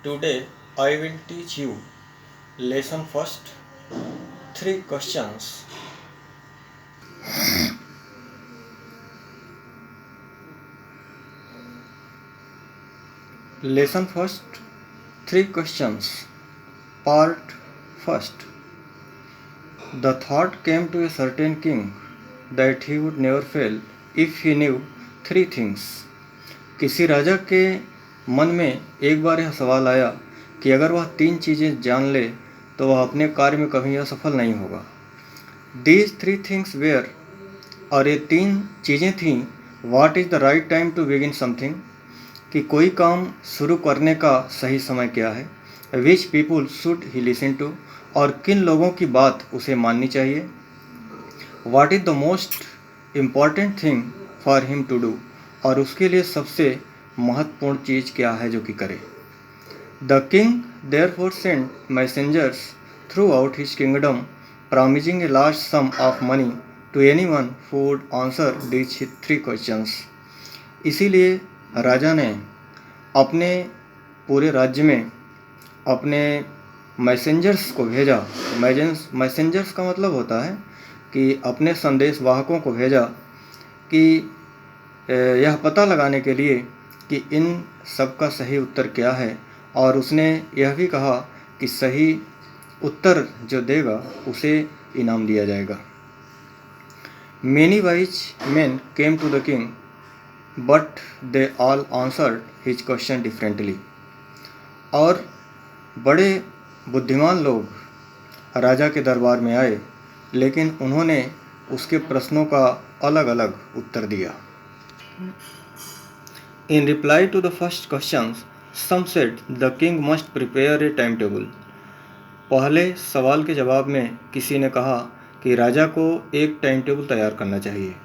Today I will teach you lesson first, three questions. Lesson first, three questions. Part first. The thought came to a certain king that he would never fail if he knew three things. किसी राजा के मन में एक बार यह सवाल आया कि अगर वह तीन चीज़ें जान ले तो वह अपने कार्य में कभी असफल नहीं होगा. These three things were, और ये तीन चीज़ें थीं, What is the right time to begin something, कि कोई काम शुरू करने का सही समय क्या है, Which people should he listen to, और किन लोगों की बात उसे माननी चाहिए, What is the most important thing for him to do, और उसके लिए सबसे महत्वपूर्ण चीज़ क्या है जो कि करे. The king therefore sent messengers throughout his kingdom, promising a large sum of money to anyone who would answer these three questions. इसीलिए राजा ने अपने पूरे राज्य में अपने मैसेंजर्स को भेजा. मैसेंजर्स का मतलब होता है कि अपने संदेश वाहकों को भेजा कि यह पता लगाने के लिए कि इन सब का सही उत्तर क्या है, और उसने यह भी कहा कि सही उत्तर जो देगा उसे इनाम दिया जाएगा. Many wise men came to the king, but they all answered his question differently. और बड़े बुद्धिमान लोग राजा के दरबार में आए, लेकिन उन्होंने उसके प्रश्नों का अलग अलग उत्तर दिया. In reply to the first questions, some said the king must prepare a timetable. पहले सवाल के जवाब में किसी ने कहा कि राजा को एक टाइम टेबल तैयार करना चाहिए.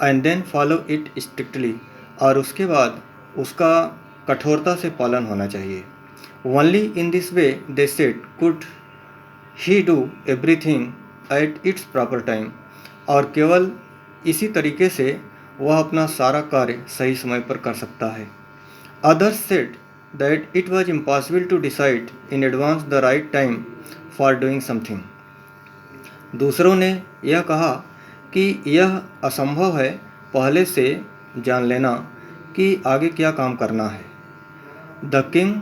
And then follow it strictly, और उसके बाद उसका कठोरता से पालन होना चाहिए. Only in this way they said could he do everything at its proper time, और केवल इसी तरीके से वह अपना सारा कार्य सही समय पर कर सकता है. Others said that it was impossible to decide in advance the right time for doing something. दूसरों ने यह कहा कि यह असंभव है पहले से जान लेना कि आगे क्या काम करना है. The king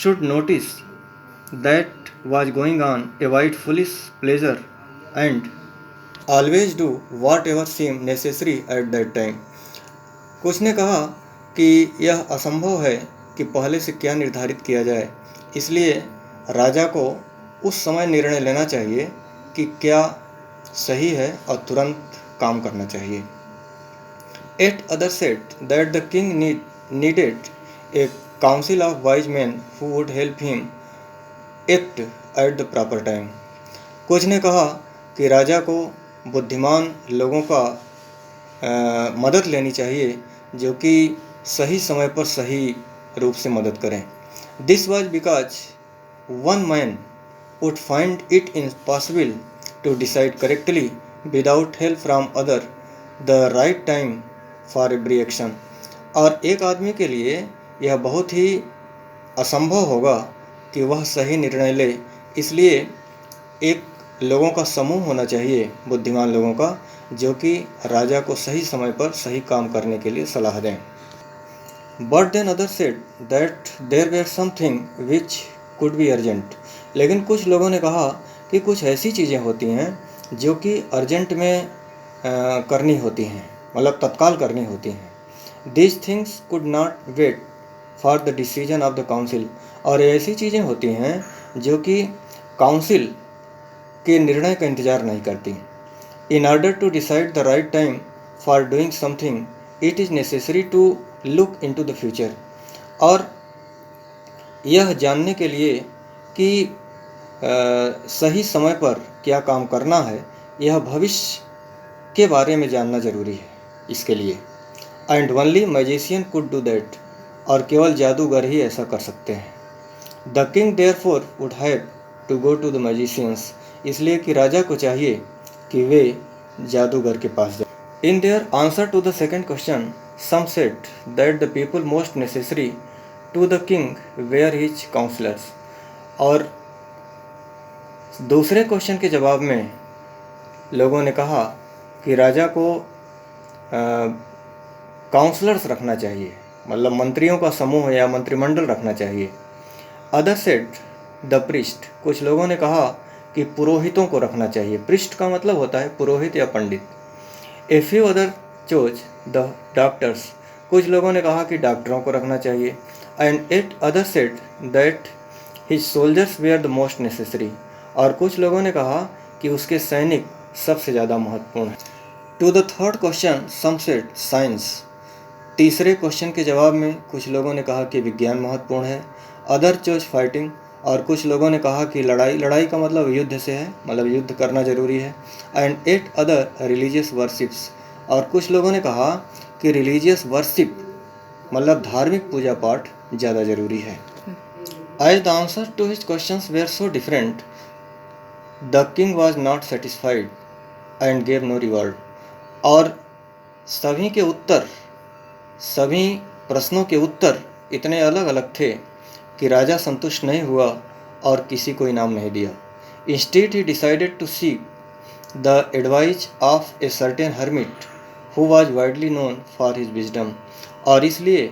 should notice that was going on avoid foolish pleasure and always do whatever seem necessary at that time. कुछ ने कहा कि यह असंभव है कि पहले से क्या निर्धारित किया जाए, इसलिए राजा को उस समय निर्णय लेना चाहिए कि क्या सही है और तुरंत काम करना चाहिए. Eight other said that the king needed A council of wise man who would help him act at the proper time. कुछ ने कहा कि राजा को बुद्धिमान लोगों का मदद लेनी चाहिए जो कि सही समय पर सही रूप से मदद करें. This was because one man would find it impossible to decide correctly without help from other the right time for every action. और एक आदमी के लिए यह बहुत ही असंभव होगा कि वह सही निर्णय ले, इसलिए एक लोगों का समूह होना चाहिए, बुद्धिमान लोगों का, जो कि राजा को सही समय पर सही काम करने के लिए सलाह दें. But then others said that there were something which could be urgent. लेकिन कुछ लोगों ने कहा कि कुछ ऐसी चीज़ें होती हैं जो कि अर्जेंट में करनी होती हैं, मतलब तत्काल करनी होती हैं. These things could not wait for the decision of the council. और ऐसी चीज़ें होती हैं जो कि काउंसिल के निर्णय का इंतज़ार नहीं करती. In order to decide the right time for doing something, it is necessary to look into the future. और यह जानने के लिए कि सही समय पर क्या काम करना है, यह भविष्य के बारे में जानना जरूरी है इसके लिए. And only magician could do that, और केवल जादूगर ही ऐसा कर सकते हैं. The king therefore would have to go to the magicians. इसलिए कि राजा को चाहिए कि वे जादूगर के पास जाए. In their answer to the second question, some said that the people most necessary to the king were his counsellors. और दूसरे क्वेश्चन के जवाब में लोगों ने कहा कि राजा को काउंसलर्स रखना चाहिए, मतलब मंत्रियों का समूह या मंत्रिमंडल रखना चाहिए। अदर सेड द प्रिस्ट, कुछ लोगों ने कहा कि पुरोहितों को रखना चाहिए। प्रिस्ट का मतलब होता है पुरोहित या पंडित। A few other chose the doctors, कुछ लोगों ने कहा कि डॉक्टरों को रखना चाहिए। And at other said that his soldiers were the most necessary, और कुछ लोगों ने कहा कि उसके सैनिक सबसे ज़्यादा महत्वपूर्ण हैं। To the third question some said science, तीसरे क्वेश्चन के जवाब में कुछ लोगों ने कहा कि विज्ञान महत्वपूर्ण है। अदर चोज फाइटिंग, और कुछ लोगों ने कहा कि लड़ाई का मतलब युद्ध से है, मतलब युद्ध करना जरूरी है। And at other religious worships, और कुछ लोगों ने कहा कि रिलीजियस वर्शिप मतलब धार्मिक पूजा पाठ ज़्यादा जरूरी है। As the answer to his questions were so different, the king was not satisfied and gave no reward, और सभी प्रश्नों के उत्तर इतने अलग अलग थे कि राजा संतुष्ट नहीं हुआ और किसी को इनाम नहीं दिया। Instead he decided to seek the advice of a certain hermit who was widely known for his wisdom, और इसलिए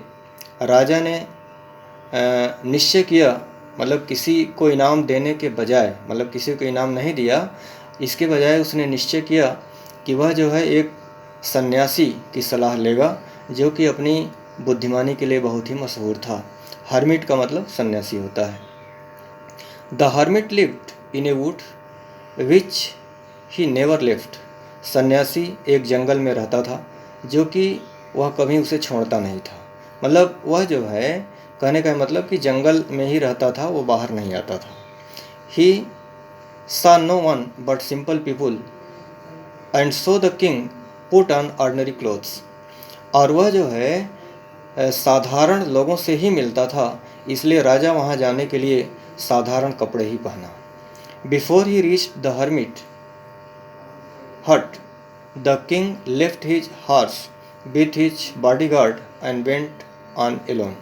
राजा ने निश्चय किया, मतलब किसी को इनाम देने के बजाय, मतलब किसी को इनाम नहीं दिया, इसके बजाय उसने निश्चय किया कि वह जो है एक सन्यासी की सलाह लेगा जो कि अपनी बुद्धिमानी के लिए बहुत ही मशहूर था। हर्मिट का मतलब सन्यासी होता है। The hermit lived in A would which he never left, सन्यासी एक जंगल में रहता था जो कि वह कभी उसे छोड़ता नहीं था। मतलब वह जो है, कहने का मतलब कि जंगल में ही रहता था, वो बाहर नहीं आता था। ही saw no one but simple people and so the king put on ordinary clothes, और वह जो है साधारण लोगों से ही मिलता था, इसलिए राजा वहाँ जाने के लिए साधारण कपड़े ही पहना। Before he reached the hermit hut the king left his horse with his bodyguard and went on alone,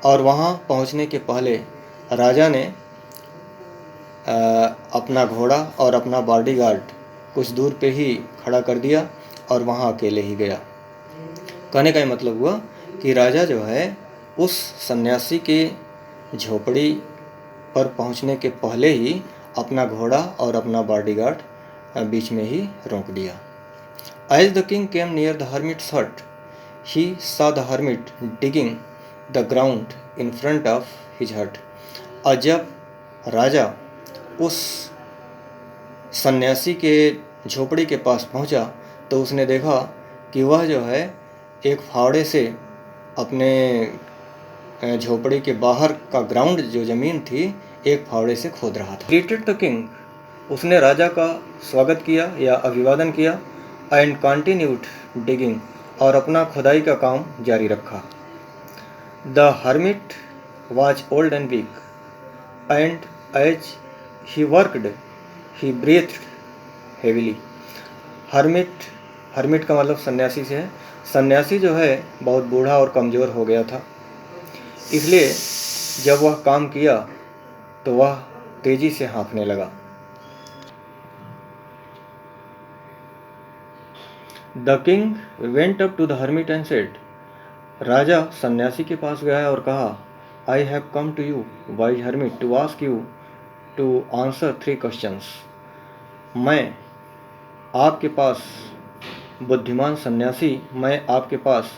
और वहाँ पहुँचने के पहले राजा ने अपना घोड़ा और अपना बॉडीगार्ड कुछ दूर पे ही खड़ा कर दिया और वहाँ अकेले ही गया। कहने का मतलब हुआ कि राजा जो है उस सन्यासी के झोपड़ी पर पहुँचने के पहले ही अपना घोड़ा और अपना बॉडीगार्ड बीच में ही रोक दिया। As the king came near the hermit's hut, he saw the hermit digging the ground in front of his hut, और जब राजा उस सन्यासी के झोपड़ी के पास पहुंचा तो उसने देखा कि वह जो है एक फावड़े से अपने झोपड़ी के बाहर का ग्राउंड जो ज़मीन थी एक फावड़े से खोद रहा था। ग्रीटेड द किंग, उसने राजा का स्वागत किया या अभिवादन किया। एंड कंटिन्यूड डिगिंग, और अपना खुदाई का काम जारी रखा। The hermit was old and weak and as he worked he breathed heavily. Hermit का मतलब सन्यासी से है। सन्यासी जो है बहुत बूढ़ा और कमज़ोर हो गया था, इसलिए जब वह काम किया तो वह तेजी से हाँफने लगा। The king went up to the hermit and said, राजा सन्यासी के पास गया और कहा, I have come to you wise hermit to ask you to answer 3 questions. मैं आपके पास बुद्धिमान सन्यासी, मैं आपके पास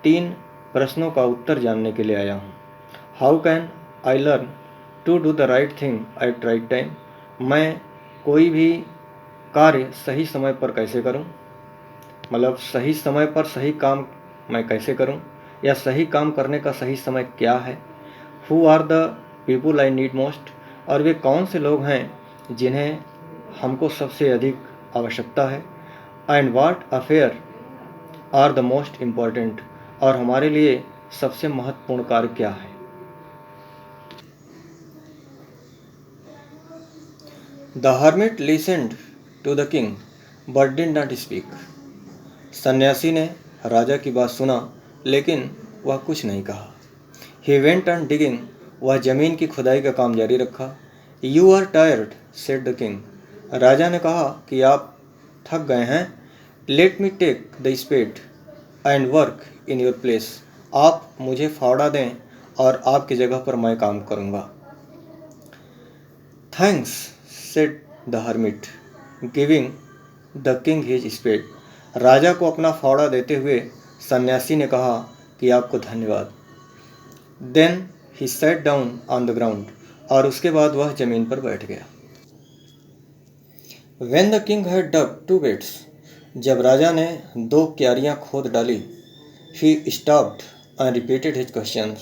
3 प्रश्नों का उत्तर जानने के लिए आया हूँ। How can I learn to do the right thing at right time, मैं कोई भी कार्य सही समय पर कैसे करूँ, मतलब सही समय पर सही काम मैं कैसे करूँ, या सही काम करने का सही समय क्या है। Who are the people I need most, और वे कौन से लोग हैं जिन्हें हमको सबसे अधिक आवश्यकता है। And what affair are the most important, और हमारे लिए सबसे महत्वपूर्ण कार्य क्या है। The hermit listened to the king but did not speak, सन्यासी ने राजा की बात सुना लेकिन वह कुछ नहीं कहा। He went on digging. वह जमीन की खुदाई का काम जारी रखा. You are tired, said the king. राजा ने कहा कि आप थक गए हैं. Let me take the spade and work in your place. आप मुझे फावड़ा दें और आपकी जगह पर मैं काम करूँगा. Thanks, said the hermit, giving the king his spade. राजा को अपना फावड़ा देते हुए सन्यासी ने कहा कि आपको धन्यवाद. Then he sat down on the ground. और उसके बाद वह जमीन पर बैठ गया. When the king had dug 2 beds, जब राजा ने 2 क्यारियां खोद डाली, he stopped and repeated his questions.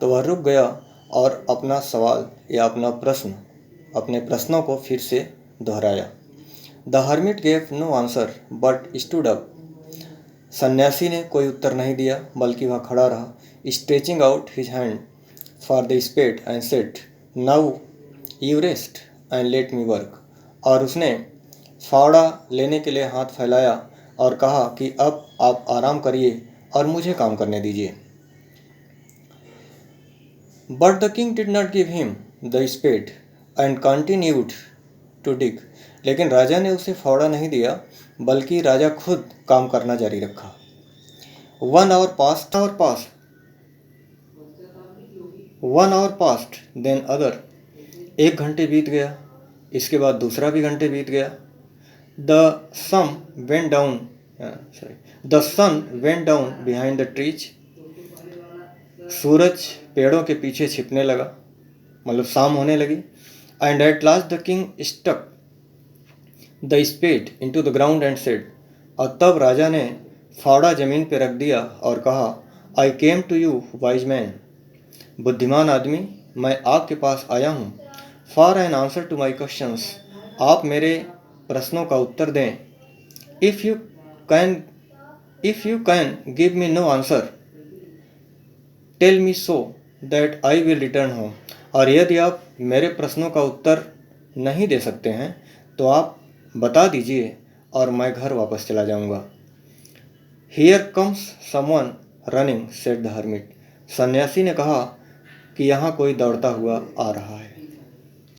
तो वह रुक गया और अपना सवाल या अपने प्रश्नों को फिर से दोहराया. The hermit gave no answer but stood up. सन्यासी ने कोई उत्तर नहीं दिया बल्कि वह खड़ा रहा. Stretching out his hand for the spade and said, Now you rest and let me work. और उसने फावड़ा लेने के लिए हाथ फैलाया और कहा कि अब आप आराम करिए और मुझे काम करने दीजिए. But the king did not give him the spade and continued to dig. लेकिन राजा ने उसे फावड़ा नहीं दिया बल्कि राजा खुद काम करना जारी रखा. 1 hour passed, then other. 1 घंटे बीत गया, इसके बाद दूसरा भी घंटे बीत गया. The sun went down behind the trees. सूरज पेड़ों के पीछे छिपने लगा, मतलब शाम होने लगी. And at last the king stuck the spade into the ground and said. और तब राजा ने फावड़ा जमीन पर रख दिया और कहा, I came to you, wise man. बुद्धिमान आदमी, मैं आपके पास आया हूँ. For an answer to my questions. आप मेरे प्रश्नों का उत्तर दें. If you can give me no answer, tell me so that I will return home. और यदि आप मेरे प्रश्नों का उत्तर नहीं दे सकते हैं तो आप बता दीजिए और मैं घर वापस चला जाऊंगा. Here comes someone running, said the hermit. सन्यासी ने कहा कि यहाँ कोई दौड़ता हुआ आ रहा है.